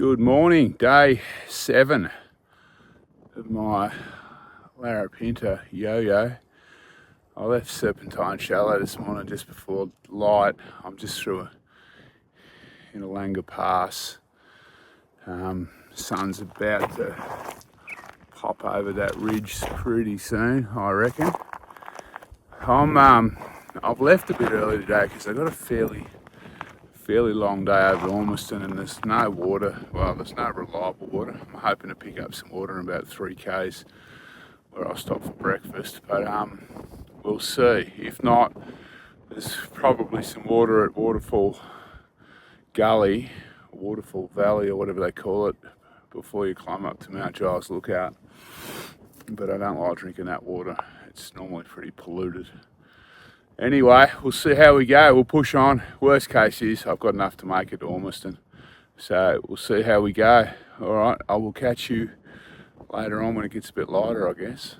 Good morning, day 7 of my Larapinta yo-yo. I left Serpentine Chalet this morning just before light. I'm just through in a Langa Pass. Sun's about to pop over that ridge pretty soon, I reckon. I've left a bit early today because I got a fairly long day over Ormiston and there's no water. Well, there's no reliable water. I'm hoping to pick up some water in about 3 k's where I'll stop for breakfast, but we'll see. If not, there's probably some water at Waterfall Gully, Waterfall Valley or whatever they call it, before you climb up to Mount Giles Lookout. But I don't like drinking that water. It's normally pretty polluted. Anyway, we'll see how we go. We'll push on. Worst case is I've got enough to make it to Ormiston. So we'll see how we go. All right, I will catch you later on when it gets a bit lighter, I guess.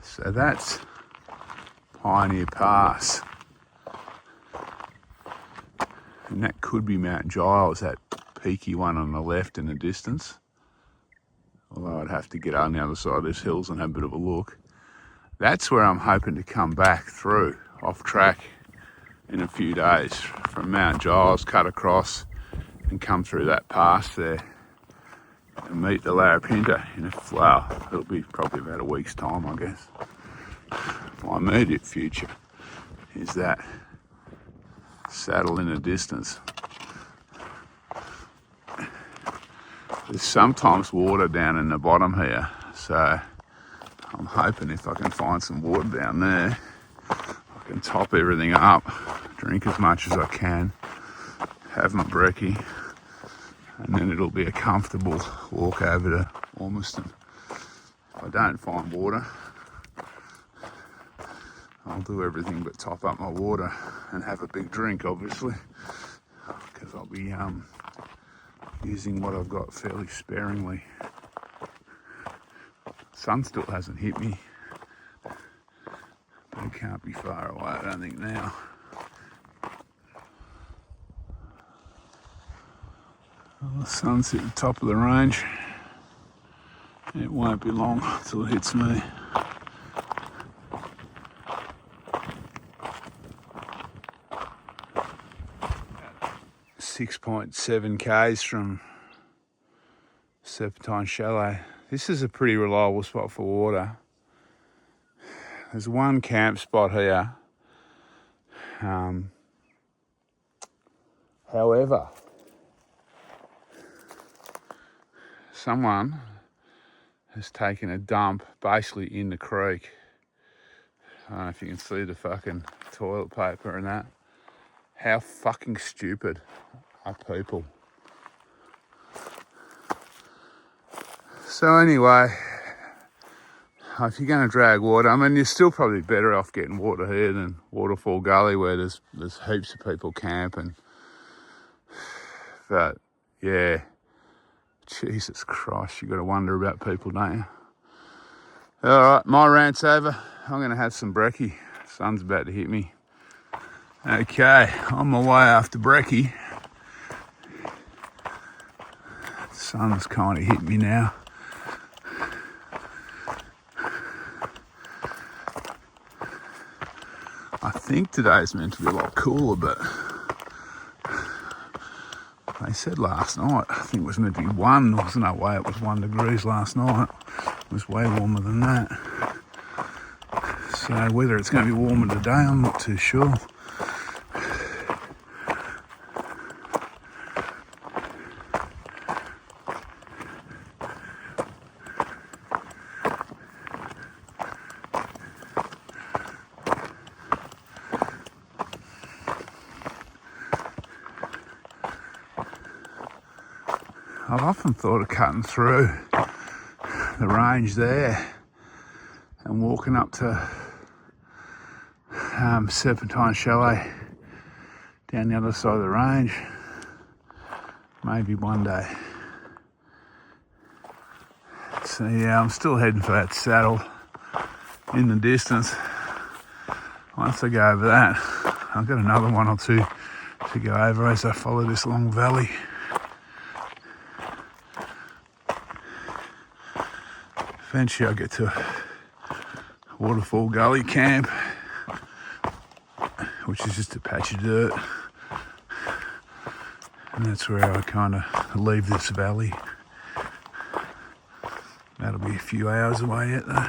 So that's Pioneer Pass. And that could be Mount Giles, that peaky one on the left in the distance. Although I'd have to get on the other side of these hills and have a bit of a look. That's where I'm hoping to come back through, off track in a few days, from Mount Giles, cut across and come through that pass there and meet the Larapinta it'll be probably about a week's time, I guess. My immediate future is that saddle in the distance. There's sometimes water down in the bottom here, so I'm hoping if I can find some water down there, I can top everything up, drink as much as I can, have my brekkie, and then it'll be a comfortable walk over to Ormiston. If I don't find water, I'll do everything but top up my water and have a big drink, obviously, because I'll be using what I've got fairly sparingly. Sun still hasn't hit me, but it can't be far away, I don't think now. Well, the sun's hit the top of the range. It won't be long till it hits me. At 6.7 k's from Serpentine Chalet. This is a pretty reliable spot for water. There's one camp spot here. However, someone has taken a dump basically in the creek. I don't know if you can see the fucking toilet paper and that. How fucking stupid are people? So anyway, if you're going to drag water, I mean, you're still probably better off getting water here than Waterfall Gully, where there's heaps of people camping. But yeah, Jesus Christ, you got to wonder about people, don't you? All right, my rant's over. I'm going to have some brekkie. Sun's about to hit me. Okay, on my way after brekkie. The sun's kind of hit me now. I think today's meant to be a lot cooler, but they said last night, I think it was meant to be 1. There was no way it was 1 degrees last night. It was way warmer than that. So whether it's going to be warmer today, I'm not too sure. I've often thought of cutting through the range there and walking up to Serpentine Chalet down the other side of the range. Maybe one day. So yeah, I'm still heading for that saddle in the distance. Once I go over that, I've got another one or two to go over as I follow this long valley. Eventually I'll get to Waterfall Gully camp, which is just a patch of dirt. And that's where I kind of leave this valley. That'll be a few hours away yet though.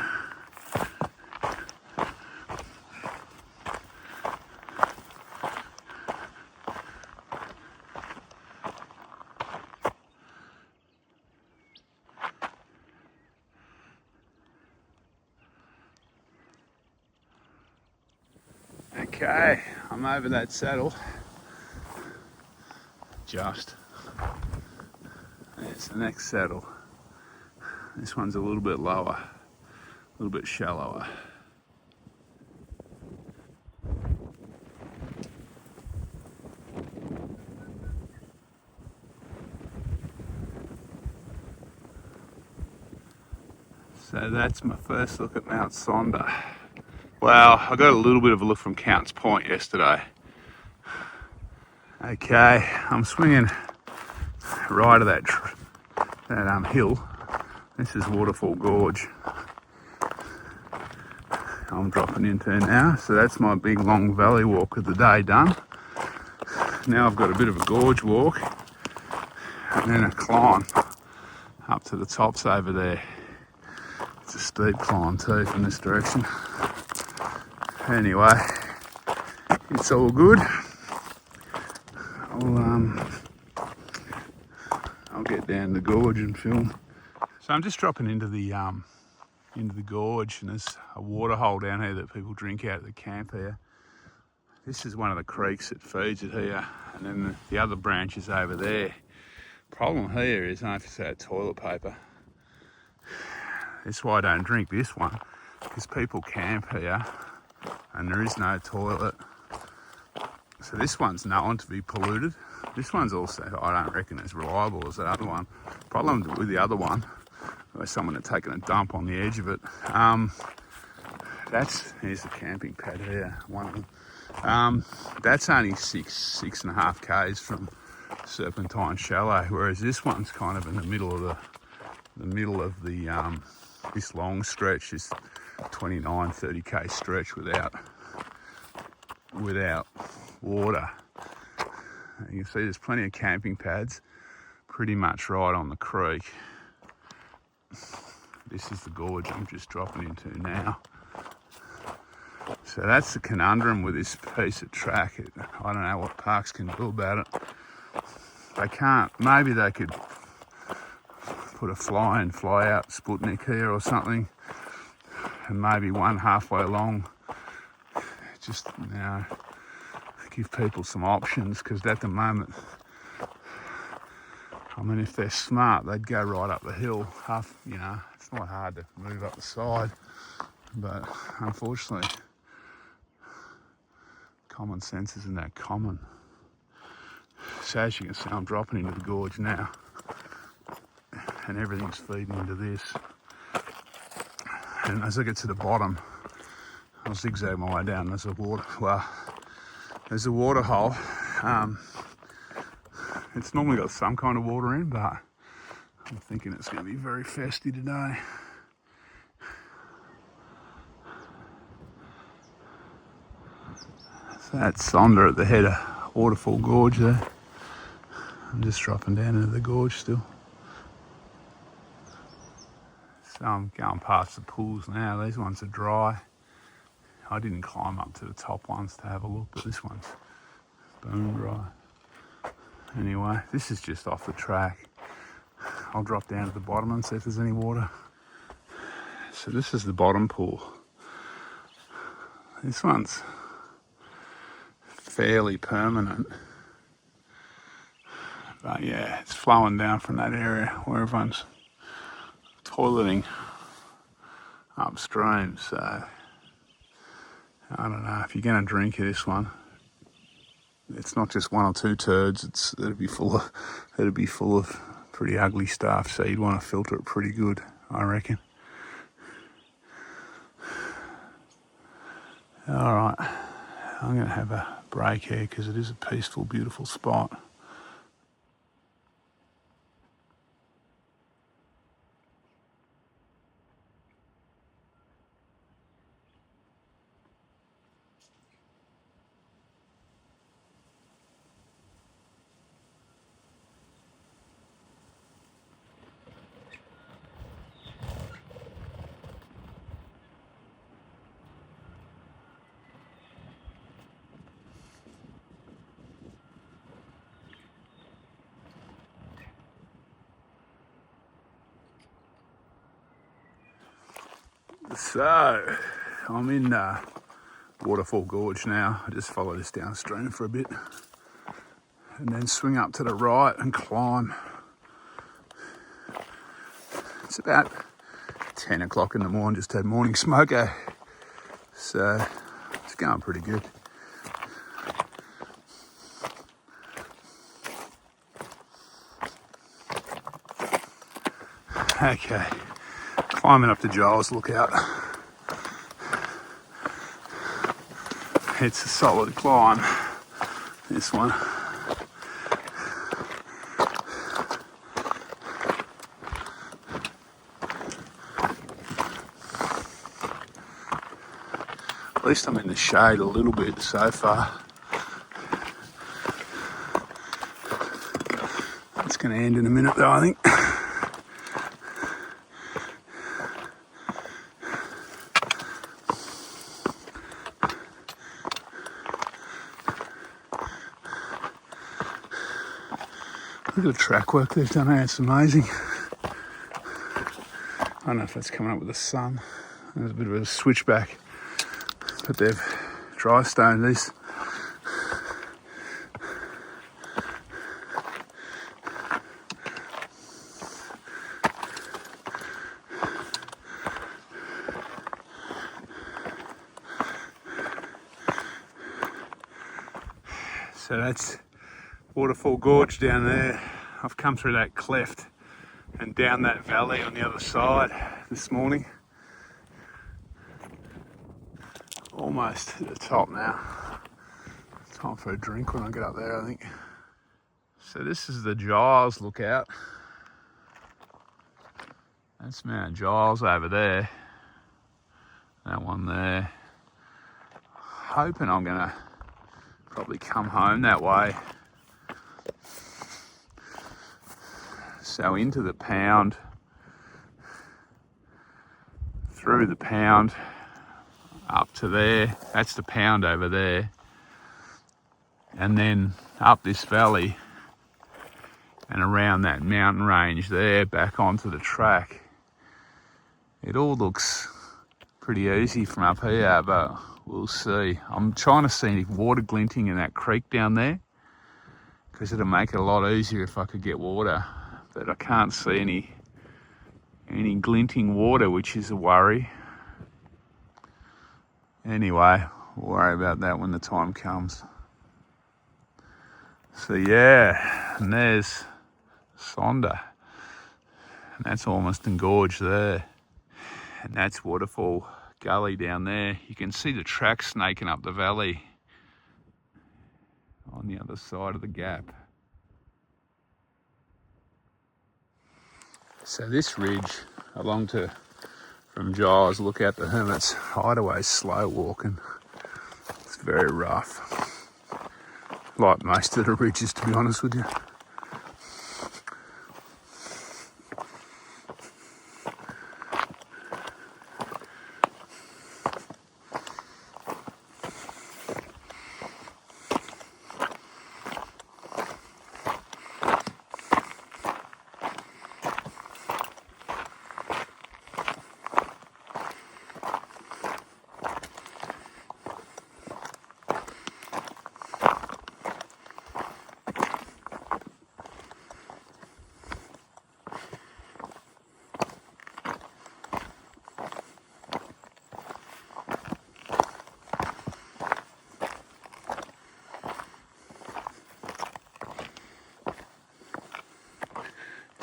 Okay, I'm over that saddle. Just. There's the next saddle. This one's a little bit lower, a little bit shallower. So that's my first look at Mount Sonder. Well, I got a little bit of a look from Counts Point yesterday. Okay, I'm swinging right of that hill. This is Waterfall Gorge. I'm dropping into now, so that's my big long valley walk of the day done. Now I've got a bit of a gorge walk and then a climb up to the tops over there. It's a steep climb too from this direction. Anyway, it's all good. I'll get down the gorge and film. So I'm just dropping into the gorge, and there's a water hole down here that people drink out at the camp here. This is one of the creeks that feeds it here, and then the other branch is over there. Problem here is I don't know if it's out toilet paper. That's why I don't drink this one, because people camp here and there is no toilet. So this one's known to be polluted. This one's also, I don't reckon, as reliable as the other one. Problem with the other one, where someone had taken a dump on the edge of it. Here's the camping pad here, one of them. That's only 6.5 k's from Serpentine Chalet, whereas this one's kind of in the middle of this long stretch, this 29-30 k stretch without water. You can see there's plenty of camping pads pretty much right on the creek. This is the gorge I'm just dropping into now. So that's the conundrum with this piece of track. I don't know what parks can do about it. They can't. Maybe they could put a fly in, fly out Sputnik here or something, and maybe one halfway along. Just, give people some options, because at the moment, I mean, if they're smart, they'd go right up the hill. It's not hard to move up the side, but unfortunately, common sense isn't that common. So as you can see, I'm dropping into the gorge now, and everything's feeding into this. And as I get to the bottom, I'll zigzag my way down. There's a water hole. It's normally got some kind of water in, but I'm thinking it's going to be very festy today. So that's Sonder at the head of Waterfall Gorge there. I'm just dropping down into the gorge still. So I'm going past the pools now. These ones are dry. I didn't climb up to the top ones to have a look, but this one's bone dry. Anyway, this is just off the track. I'll drop down to the bottom and see if there's any water. So this is the bottom pool. This one's fairly permanent. But yeah, it's flowing down from that area where everyone's toileting upstream. So I don't know if you're going to drink this one. it's not just one or two turds. It'd be full of pretty ugly stuff. So you'd want to filter it pretty good, I reckon. All right, I'm going to have a break here because it is a peaceful, beautiful spot. So, I'm in Waterfall Gorge now. I just follow this downstream for a bit and then swing up to the right and climb. It's about 10 o'clock in the morning, just had morning smoko. So, it's going pretty good. Okay, climbing up to Giles Lookout. It's a solid climb, this one. At least I'm in the shade a little bit so far. It's going to end in a minute though, I think. Look at the track work they've done there, it's amazing. I don't know if that's coming up with the sun. There's a bit of a switchback, but they've dry stoned this. So that's Waterfall Gorge down there. I've come through that cleft and down that valley on the other side this morning. Almost to the top now. Time for a drink when I get up there, I think. So this is the Giles Lookout. That's Mount Giles over there. That one there. Hoping I'm gonna probably come home that way. So into the pound, through the pound, up to there. That's the pound over there. And then up this valley and around that mountain range there, back onto the track. It all looks pretty easy from up here, but we'll see. I'm trying to see any water glinting in that creek down there, because it'll make it a lot easier if I could get water. But I can't see any glinting water, which is a worry. Anyway, we'll worry about that when the time comes. So yeah, and there's Sonder. And that's Ormiston Gorge there. And that's Waterfall Gully down there. You can see the track snaking up the valley on the other side of the gap. So this ridge from Giles Lookout to Hermit's Hideaway, slow walking. It's very rough, like most of the ridges, to be honest with you.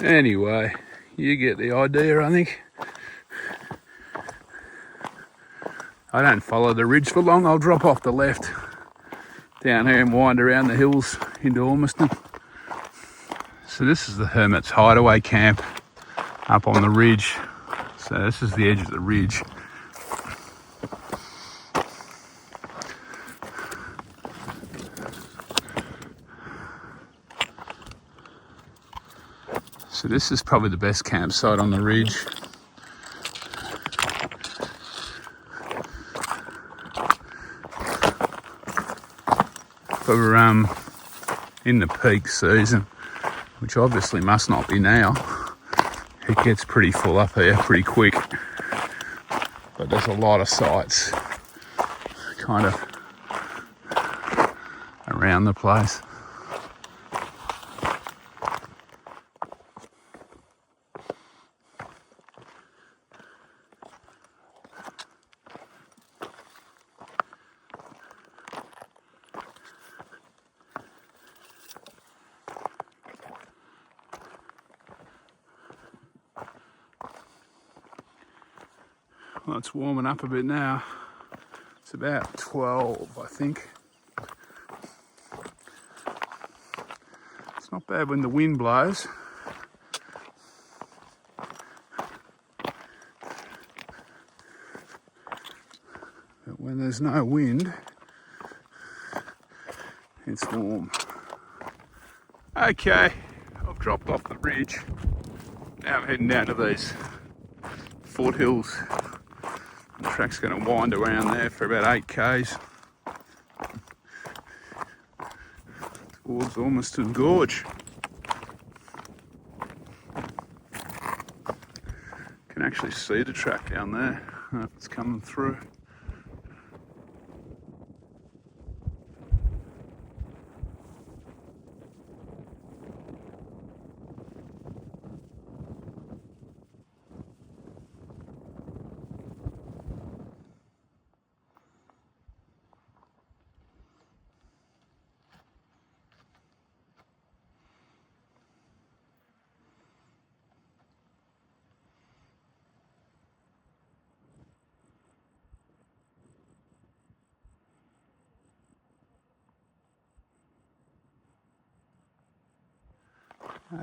Anyway, you get the idea, I think. I don't follow the ridge for long. I'll drop off the left down here and wind around the hills into Ormiston. So this is the Hermit's Hideaway camp up on the ridge. So this is the edge of the ridge. So this is probably the best campsite on the ridge. For in the peak season, which obviously must not be now, it gets pretty full up here pretty quick. But there's a lot of sites kind of around the place. Well, it's warming up a bit now. It's about 12, I think. It's not bad when the wind blows. But when there's no wind, it's warm. Okay, I've dropped off the ridge. Now I'm heading down to these foothills. The track's going to wind around there for about 8 k's towards Ormiston Gorge. Can actually see the track down there. It's coming through.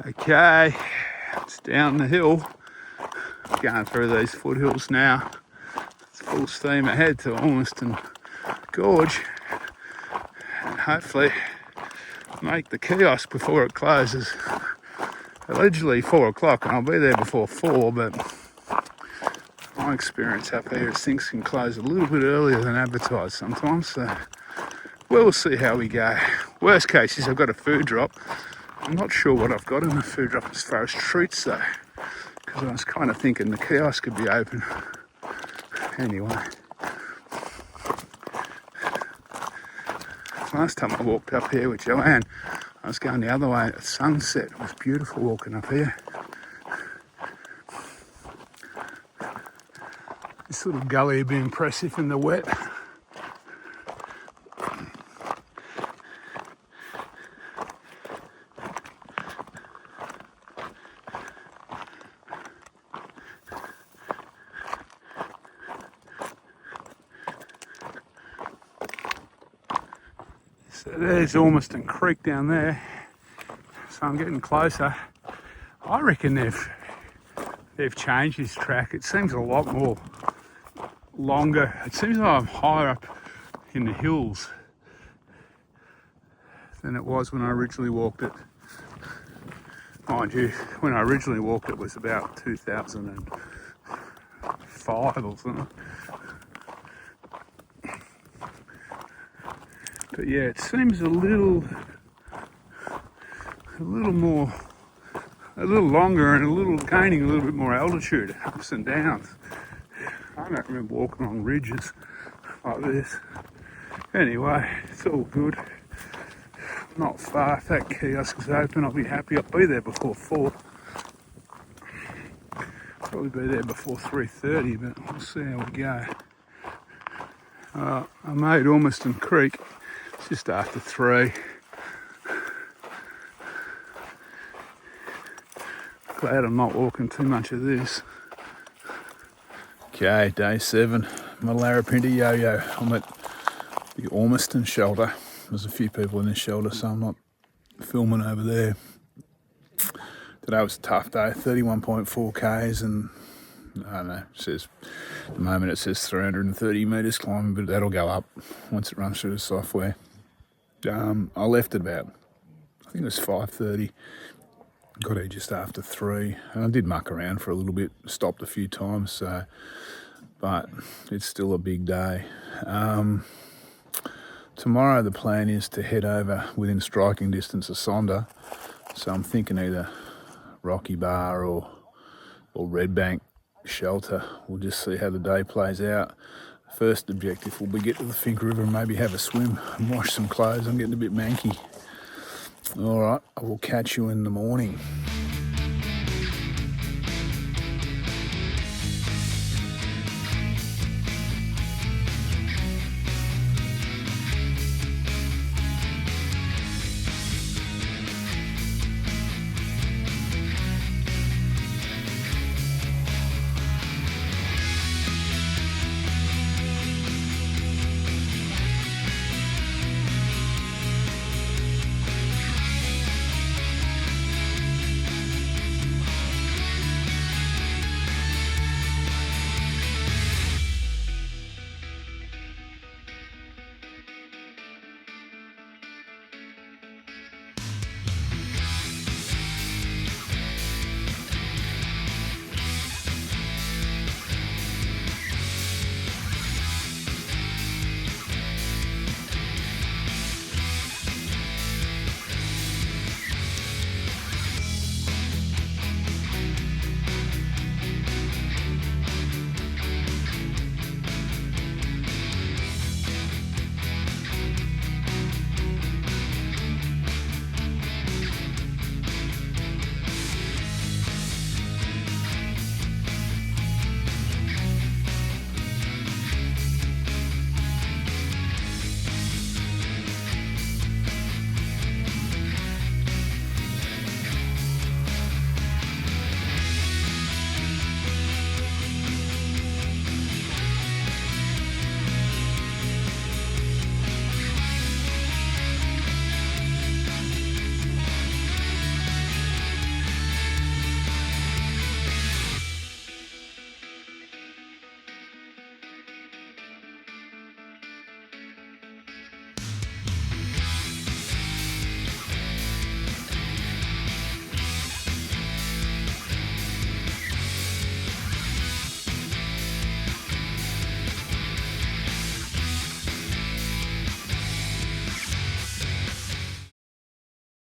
Okay, it's down the hill, going through these foothills now. It's full steam ahead to Ormiston Gorge, and hopefully make the kiosk before it closes. Allegedly 4 o'clock, and I'll be there before 4, but my experience up here is things can close a little bit earlier than advertised sometimes, so we'll see how we go. Worst case is I've got a food drop. I'm not sure what I've got in the food drop as far as treats though, because I was kind of thinking the kiosk could be open. Anyway, last time I walked up here with Joanne, I was going the other way at sunset. It was beautiful walking up here. This little gully would be impressive in the wet. So there's Ormiston Creek down there. So I'm getting closer. I reckon they've changed this track. It seems a lot more longer. It seems like I'm higher up in the hills than it was when I originally walked it. Mind you, when I originally walked it was about 2005 or something. But yeah, it seems a little longer and gaining a little bit more altitude, ups and downs. I don't remember walking on ridges like this. Anyway, it's all good. Not far. If that kiosk is open, I'll be happy. I'll be there before 4. Probably be there before 3:30, but we'll see how we go. I made Ormiston Creek just after 3. Glad I'm not walking too much of this. Okay, day 7. My Larapinta yo-yo. I'm at the Ormiston shelter. There's a few people in this shelter, so I'm not filming over there. Today was a tough day, 31.4 k's, and I don't know, it says, at the moment it says 330 metres climbing, but that'll go up once it runs through the software. I left at about, I think it was 5:30, got here just after 3, and I did muck around for a little bit, stopped a few times, so, but it's still a big day. Tomorrow the plan is to head over within striking distance of Sonder, so I'm thinking either Rocky Bar or Red Bank shelter. We'll just see how the day plays out. First objective will be get to the Fink River and maybe have a swim and wash some clothes. I'm getting a bit manky. All right, I will catch you in the morning.